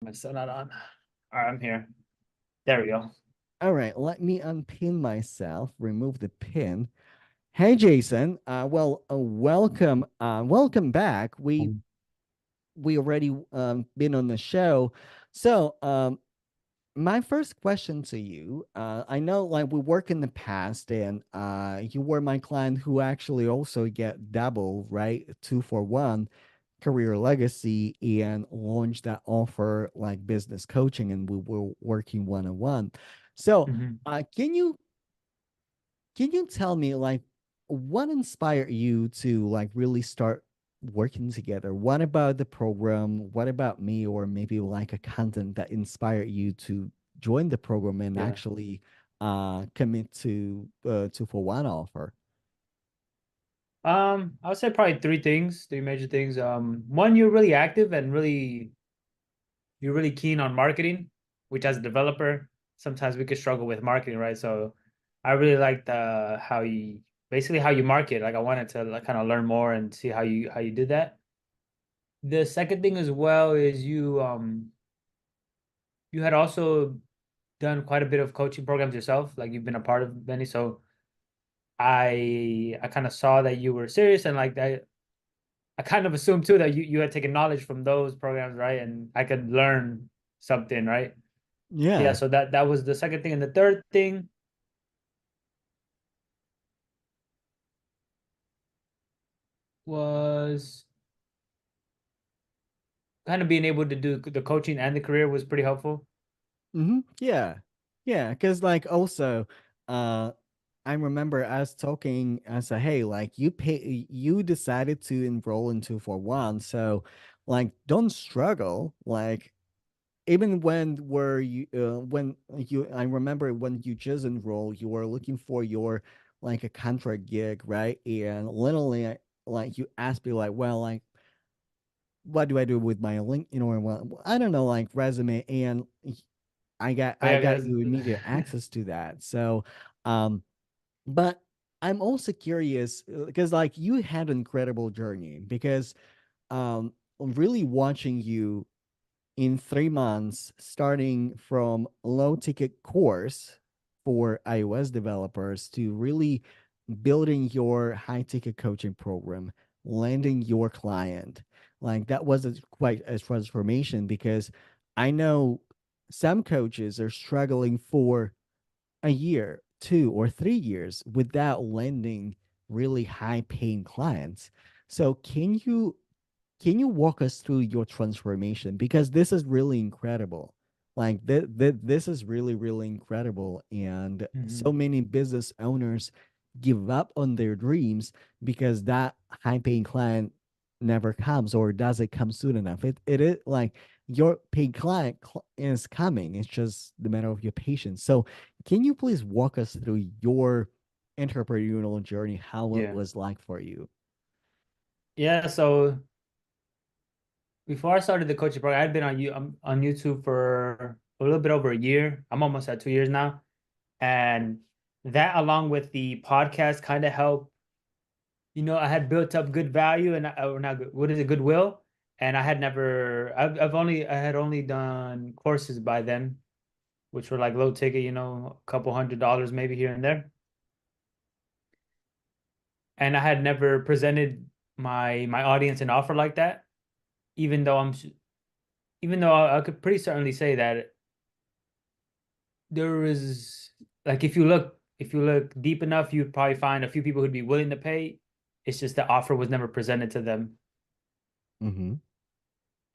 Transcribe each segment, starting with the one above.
My still not on. All right, I'm here. There we go. All right, let me unpin myself, remove the pin. Hey, Jason. Welcome. Welcome back. We already been on the show. So, my first question to you, I know like we work in the past, and you were my client who actually also get double, right? Two for one career legacy and launched that offer like business coaching, and we were working one on one. So, Mhm. uh, can you can you tell me like what inspired you to like really start working together? What about the program? What about me, or maybe like a content that inspired you to join the program and Yeah. actually commit to for one offer? I would say probably three things, three major things. One, you're really active and you're really keen on marketing, which as a developer, sometimes we could struggle with marketing, right? So I really liked how you basically how you market. Like I wanted to like kind of learn more and see how you did that. The second thing as well is you had also done quite a bit of coaching programs yourself, like you've been a part of many. So I kind of saw that you were serious and like that. I kind of assumed too that you had taken knowledge from those programs, right? And I could learn something, right? Yeah, Yeah. so that was the second thing. And the third thing was kind of being able to do the coaching and the career was pretty helpful. Yeah. Yeah. Cause like also uh I remember us talking. I said, hey, like you decided to enroll into for one. So like don't struggle. Like even when you I remember when you just enrolled, you were looking for your like a contract gig, right? And literally like you asked me like, well, like what do I do with my LinkedIn, or well, I don't know, like resume, and I got Oh I yeah, got guys. you immediate access to that. So, um, but I'm also curious because like you had an incredible journey because really watching you in 3 months, starting from low ticket course for iOS developers to really building your high ticket coaching program, landing your client. Like that was quite a transformation because I know some coaches are struggling for a year, 2 or 3 years without landing really high paying clients. So can you walk us through your transformation, because this is really incredible. Like this is really really incredible, and so Mhm. many business owners give up on their dreams because that high paying client never comes or doesn't come soon enough. It is like your paid client is coming. It's just the matter of your patience. So can you please walk us through your entrepreneurial journey, how it Yeah. was like for you? Yeah, so before I started the coaching program, I'd been on YouTube for a little bit over a year. I'm almost at 2 years now. And that along with the podcast kind of helped. I had built up good value and or not good, what is it, goodwill. And I had only done courses by then, which were like low ticket, a couple $100 maybe here and there. And I had never presented my audience an offer like that, even though even though I could pretty certainly say that there is like if you look deep enough, you'd probably find a few people who'd be willing to pay. It's just the offer was never presented to them. Mm-hmm.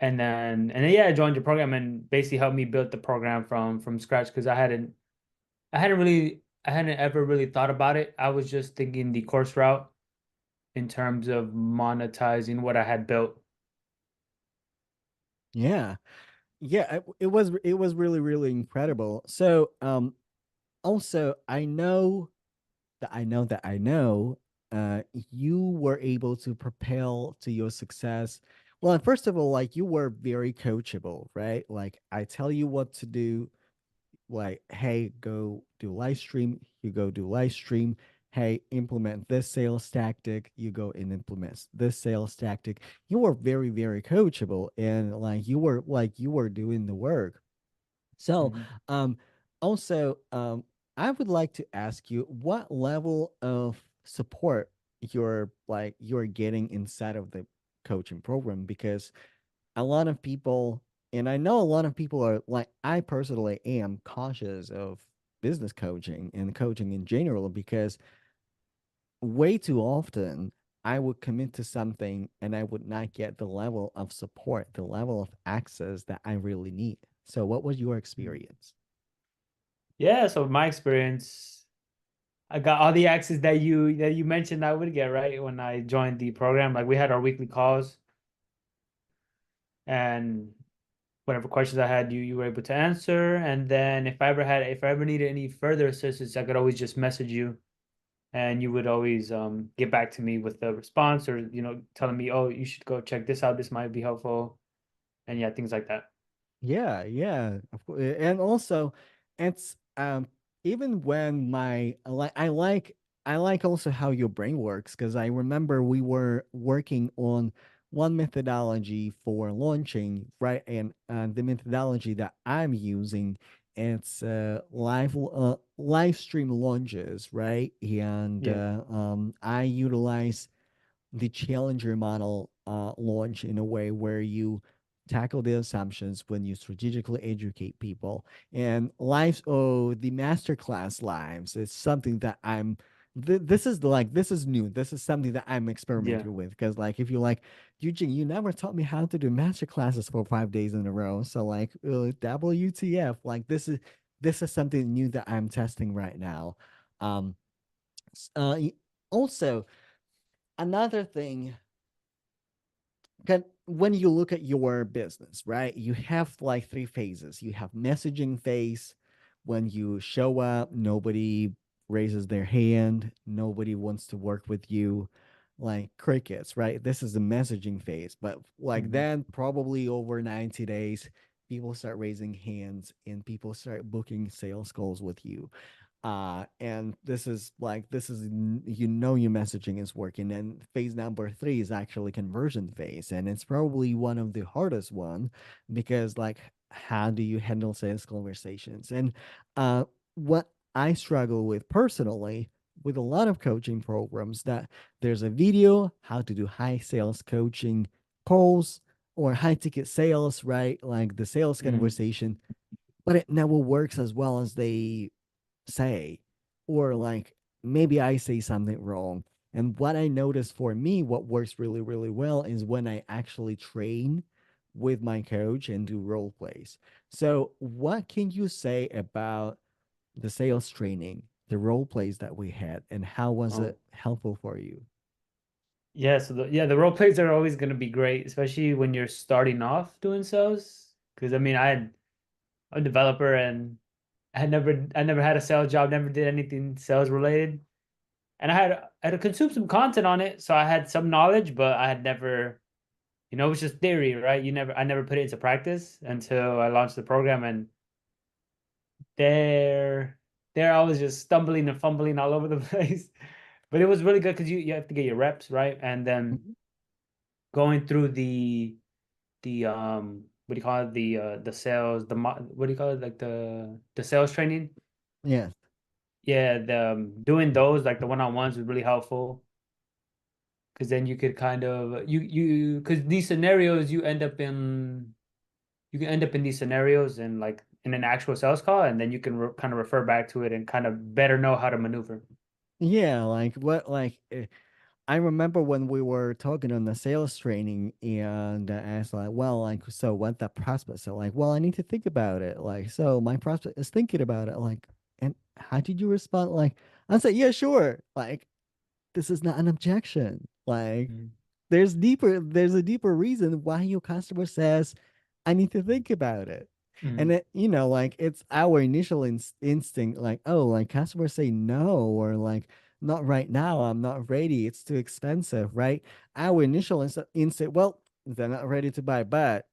And then yeah, I joined your program and basically helped me build the program from scratch because I hadn't ever really thought about it. I was just thinking the course route in terms of monetizing what I had built. Yeah. Yeah, it was really really incredible. So also I know you were able to propel to your success. Well, first of all, like you were very coachable, right? Like I tell you what to do, like, hey, go do live stream, you go do live stream. hey, implement this sales tactic, you go and implement this sales tactic. You were very, very coachable, and you were doing the work. So, Mhm. um, also, I would like to ask you what level of support you're getting inside of the coaching program, because a lot of people, and I know a lot of people are like, I personally am cautious of business coaching and coaching in general, because way too often I would commit to something and I would not get the level of support, the level of access that I really need. So, what was your Mhm. experience? Yeah, so my experience, I got all the access that you mentioned I would get, right, when I joined the program. Like we had our weekly calls, and whatever questions I had, you were able to answer. And then if I ever needed any further assistance, I could always just message you, and you would always get back to me with the response, or telling me, oh, you should go check this out. This might be helpful, and yeah, things like that. Yeah, yeah, of course. And also, it's even when I like also how your brain works, because I remember we were working on one methodology for launching, right? And the methodology that I'm using, it's live stream launches, right? And Yeah. I utilize the challenger model launch in a way where you tackle the assumptions when you strategically educate people. And lives, oh, the masterclass lives is something that this is this is new, this is something that I'm Yeah. experimenting with, because like, if you like, Eugene, you never taught me how to do master classes for 5 days in a row, so like, WTF, like, this is something new that I'm testing right now. um Also, another thing, when you look at your business, right, you have like three phases. You have messaging phase. When you show up, nobody raises their hand, nobody wants to work with you, like crickets, right? This is the messaging phase. But like, Mhm. then probably over 90 days, people start raising hands and people start booking sales calls with you. And your messaging is working. And phase number three is actually conversion phase, and it's probably one of the hardest one, because like, how do you handle sales conversations? And uh what I struggle with personally with a lot of coaching programs, that there's a video how to do high sales coaching calls or high ticket sales, right, like the sales Mhm. conversation, but it never works as well as they say. Or like, maybe I say something wrong. And what I noticed for me, what works really, really well is when I actually train with my coach and do role plays. So, what can you say about the sales training, the role plays that we had, and how was Oh, it helpful for you? yeah. So the role plays are always going to be great, especially when you're starting off doing sales. Because I mean, I'm a developer, and I never had a sales job, never did anything sales related. And I had to consume some content on it, so I had some knowledge, but I had never, it was just theory, right? I never put it into practice until I launched the program, and there, there I was just stumbling and fumbling all over the place. But it was really good because you have to get your reps, right? And then Mhm. going through the what do you call it, the sales, what do you call it, like the sales training. Yes. Yeah, the doing those, like the one-on-ones, was really helpful, because then you could kind of you because these scenarios you can end up in these scenarios and like in an actual sales call, and then you can kind of refer back to it and kind of better know how to maneuver. Yeah, like what, like I remember when we were talking on the sales training, and I asked like, well, like, so what the prospect? So like, well, I need to think about it. Like, so my prospect is thinking about it. Like, and how did you respond? Like, I said, yeah, sure. Like, this is not an objection. Like, Mm. there's a deeper reason why your customer says, I need to think about it. And Mm. it, like, it's our initial instinct, like, oh, like customers say no, or like, not right now, I'm not ready, it's too expensive, right? Our initial instinct, well, they're not ready to buy, but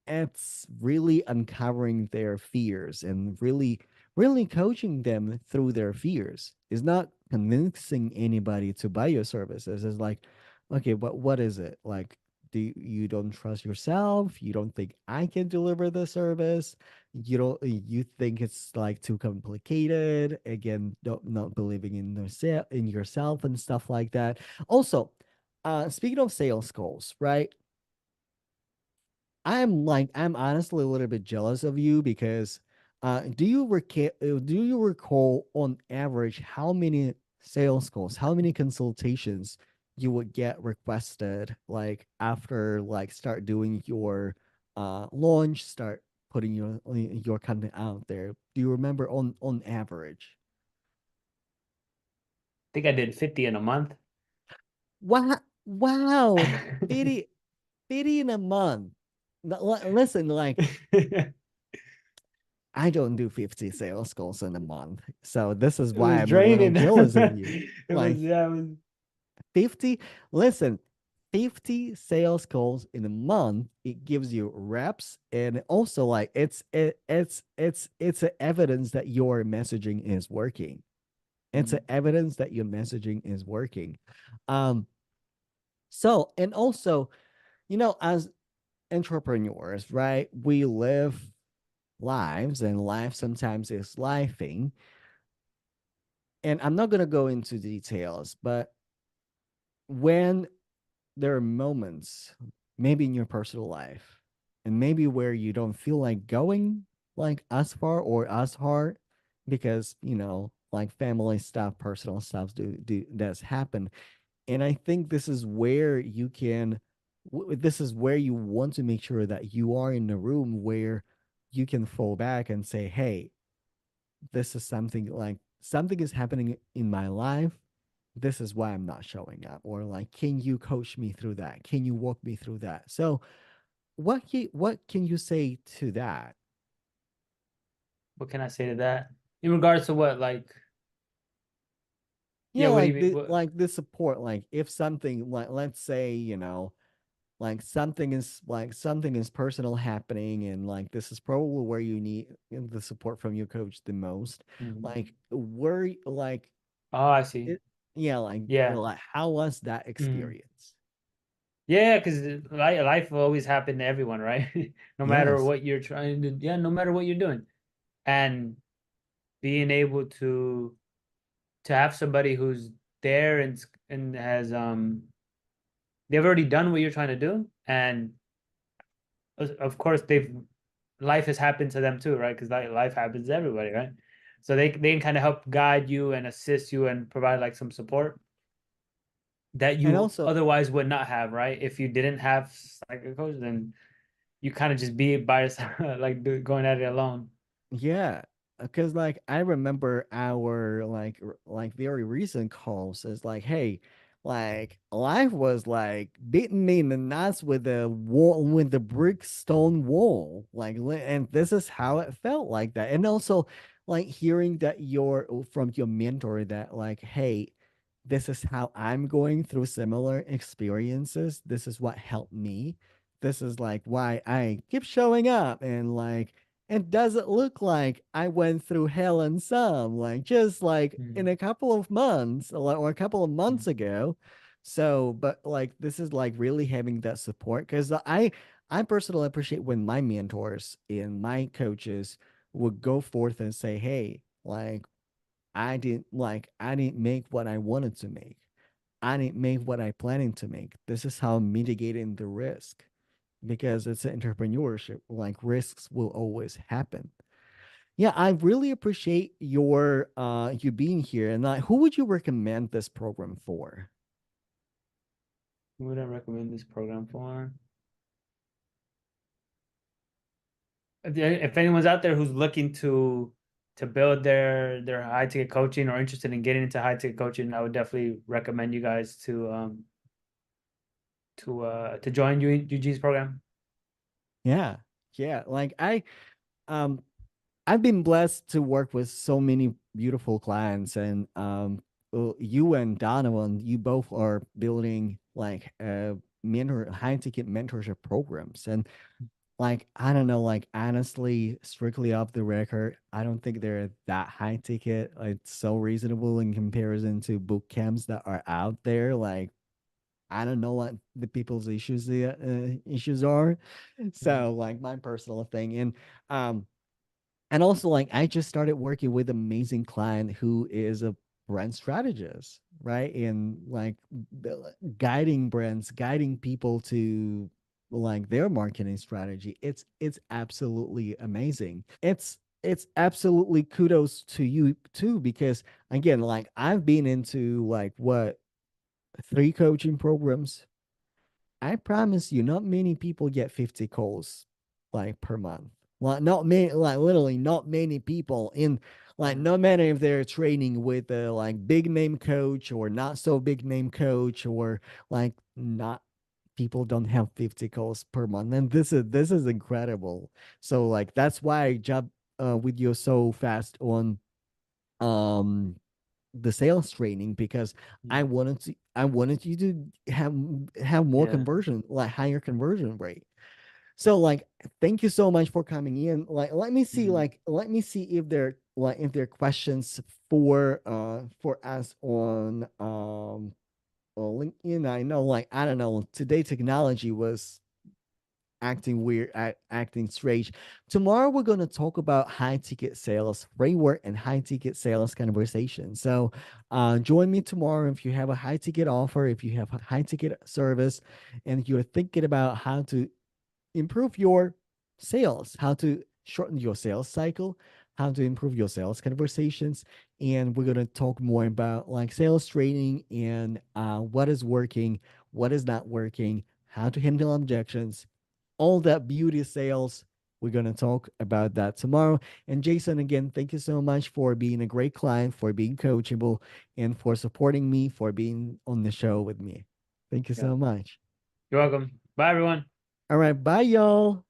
it's really uncovering their fears and really really coaching them through their fears. It's not convincing anybody to buy your services. It's like, okay, but what is it? Like, you don't trust yourself? You don't think I can deliver the service? You think it's like too complicated? Again, don't not believing in yourself and stuff like that. Also, speaking of sales goals, right? I'm honestly a little bit jealous of you because do you recall on average how many sales calls, how many consultations you would get requested like after like start doing your launch, start putting your content out there? Do you remember on average? think I did 50 in a month. Wow, wow, 50, 50 in a month. Listen, like I don't do 50 sales calls in a month. So this is It why was I'm a little draining. jealous of you. It was, Like yeah, it was 50, listen, 50 sales calls in a month, it gives you reps and also like it's a evidence that your messaging is working. It's a mm, evidence that your messaging is working. Um so and also, as entrepreneurs, right? We live lives and life sometimes is lifing. And I'm not going to go into details, but when there are moments, maybe in your personal life, and maybe where you don't feel like going like as far or as hard because, like family stuff, personal stuff does happen. And I think this is where this is where you want to make sure that you are in a room where you can fall back and say, hey, this is something like something is happening in my life. This is why I'm not showing up. Or like, can you coach me through that? Can you walk me through that? So what can you say to that? what can I say to that? In regards to what, like, Yeah, yeah, what do you like mean? the support, like if something like let's say, like something is personal happening and like this is probably where you need the support from your coach the most. Mhm. Like where like Oh, I see. it, yeah, Yeah. like how was that Mhm. experience? Yeah, because life will always happen to everyone, right? No matter Yes. what you're trying to, yeah, no matter what you're doing. And being able to have somebody who's there and has they've already done what you're trying to do, and of course they've life has happened to them too, right? Because life happens to everybody, right? So they can kind of help guide you and assist you and provide like some support that And you also, otherwise would not have, right? If you didn't have like a coach, then you kind of just be by yourself, like going at it alone. yeah, because like I remember our like very recent calls is like, hey, like life was like beating me in the nuts with the wall with the brick stone wall, like, and this is how it felt like that. And also, like hearing that from your mentor that like, hey, this is how I'm going through similar experiences. This is what helped me. This is like why I keep showing up and like it doesn't look like I went through hell and some, like just like in Mhm. a couple of months or a couple of months Mhm. ago. So, but like this is like really having that support because I personally appreciate when my mentors and my coaches would go forth and say, "Hey, I didn't make what I wanted to make. I didn't make what I planning to make. This is how I'm mitigating the risk." Because it's entrepreneurship, like risks will always happen. Yeah, I really appreciate you being here. And who would you recommend this program for? Who would I recommend this program for? If anyone's out there who's looking to build their high ticket coaching or interested in getting into high ticket coaching, I would definitely recommend you guys to join UG's program. Yeah, yeah. Like um I've been blessed to work with so many beautiful clients, and you and Donovan, you both are building like mentor high ticket mentorship programs, and like I don't know, like honestly, strictly off the record, I don't think they're that high ticket. It's so reasonable in comparison to boot camps that are out there. Like I don't know what the people's issues are. Mhm. So like my personal thing, um and also like I just started working with an amazing client who is a brand strategist, right? And like guiding brands, guiding people to like their marketing strategy. It's absolutely amazing. It's absolutely kudos to you too, because again, like I've been into like what, three coaching programs. I promise you, not many people get 50 calls like per month. Like not many, like literally not many people in, like Yeah. no matter if they're training with a like big name coach or not so big name coach, or like not, people don't have 50 calls per month. And this is incredible. So like that's why I jump with you so fast on um the sales training, because Mhm. I wanted you to have more Yeah. conversion, like higher conversion rate. So like thank you so much for coming in. Like Mhm. let me see if there are questions for us on LinkedIn. I know, like I don't know, today technology was acting weird, acting strange. Tomorrow we're going to talk about high ticket sales framework and high ticket sales conversation. So, join me tomorrow if you have a high ticket offer, if you have a high ticket service, and you're thinking about how to improve your sales, how to shorten your sales cycle, how to improve your sales conversations. And we're going to talk more about like sales training and what is working, what is not working, how to handle objections, all that beauty sales. We're going to talk about that tomorrow. And Jason, again, thank you so much for being a great client, for being coachable, and for supporting me, for being on the show with me. Thank you Yeah. so much. You're welcome. Bye, everyone. All right. Bye, y'all.